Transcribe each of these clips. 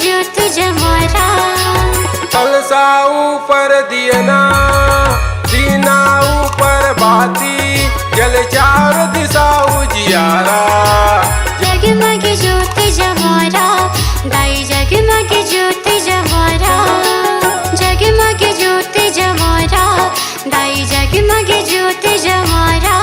ज्योत जमारा। कलसा ऊपर दियना, दीना ऊपर बाती, जल चार दिशा उजियारा। जगमग ज्योत जमारा, गाई जगमग ज्योत जमारा। जगमग ज्योत जमारा, गाई जगमग ज्योत जमारा।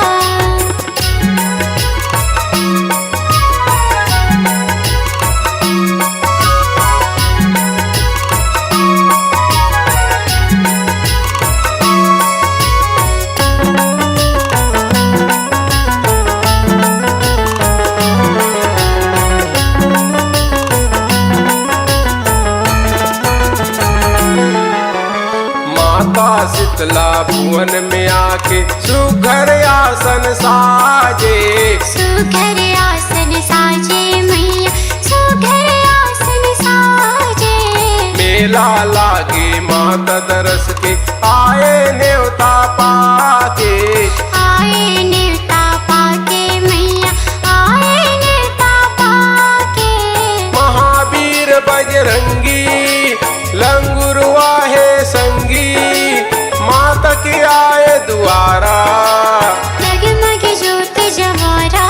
माता शीतला भुवन में आके सुघर आसन साजे। सुघर आसन साजे मैया, सुघर आसन साजे। मेला लागे माता दरस के, आए न्योता पाके। आए न्योता पाके मैया, आए न्योता पाके। महावीर बजरंगी लंगुरवा है संगी, माता के आए द्वारा। जगमग ज्योत जमारा,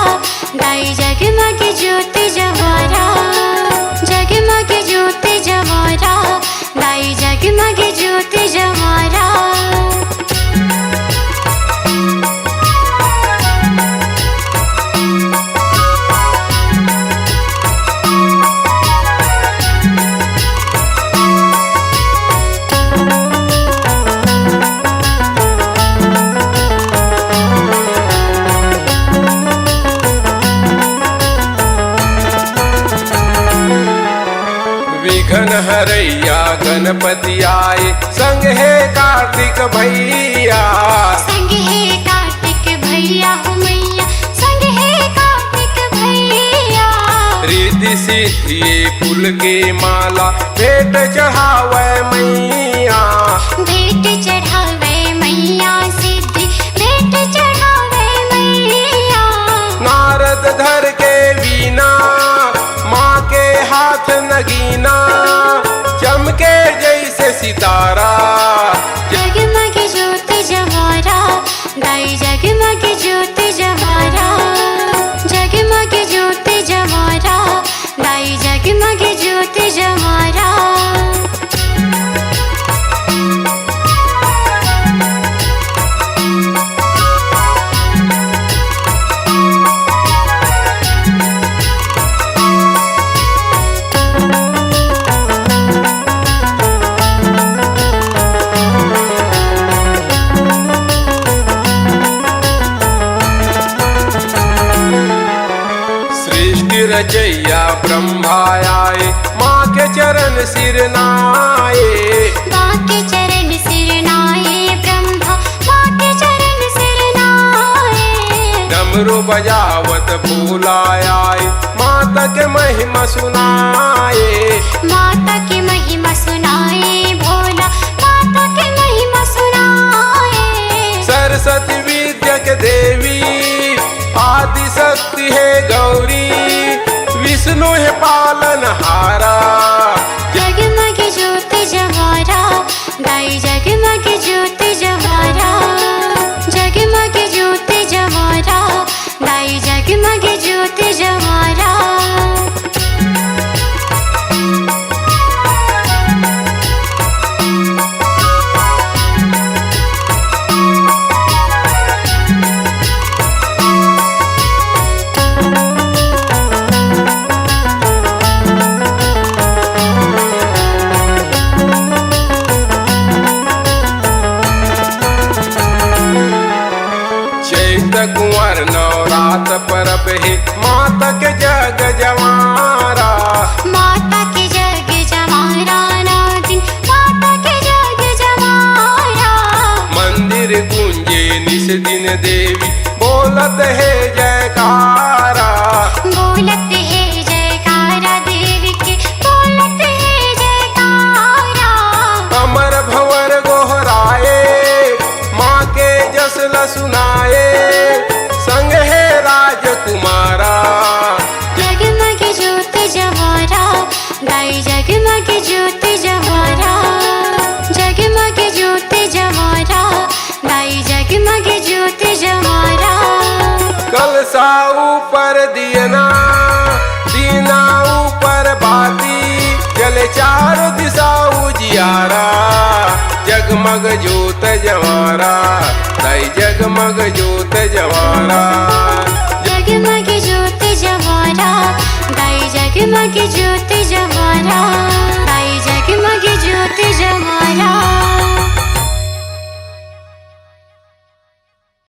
गाई जगमग ज्योत जमारा। जगमग ज्योत जमारा, गाई जगमग ज्योत जमारा। विघ्न हरैया गणपति आए, संग है कार्तिक भैया। संग है कार्तिक भैया हो मैया, संग है कार्तिक भैया। रिद्धि सिद्धि फूल के माला, भेंट चढ़ावे मैया। भेंट चढ़ावे मैया, सिद्धि भेंट चढ़ावे मैया। नारद धर के वीणा, माँ के हाथ नगीना, चमके जैसे सितारा। जगमग ज्योत जमारा, गाई जगमग ज्योत जमारा। जगमग ज्योत जमारा, गाई जगमग ज्योत जमारा। सृष्टि रचैया ब्रह्मा आए, माँ के चरण सिर नाए। माँ के चरण सिर नाए ब्रह्मा, माँ के चरण सिर नाए। डमरू बजावत भोला आए, माता के महिमा सुनाए। माता की महिमा सुनाए भोला, माता की महिमा सुनाए। सरस्वती विद्या के देवी, आदि शक्ति है गौरी, विष्णु है पालनहारा। जगमग ज्योत जमारा, गाई जगमग ज्योत जमारा। जगमग ज्योत जमारा, गाई जगमग ज्योत जमारा। कुंवर नवरात परब है, माता के जग जमारा। माता के जग जमारा, नौ दिन माता के जग जमारा। मंदिर गूंजे निस दिन देवी, बोलत है जयकारा। बोलत है जयकारा देवी के, बोलत है जयकारा। अमर भंवर गोहराए, माँ के जसल सुनाए, संग है राजकुमारा। जगमग ज्योत जमारा, गाई जगमग ऊपर दियना, दीना ऊपर बाती, जले चारों दिशा उजियारा, जगमग ज्योत जवारा, दाई जगमग ज्योत जवारा। जगमग ज्योत जवारा, दाई जगमग ज्योत जवारा।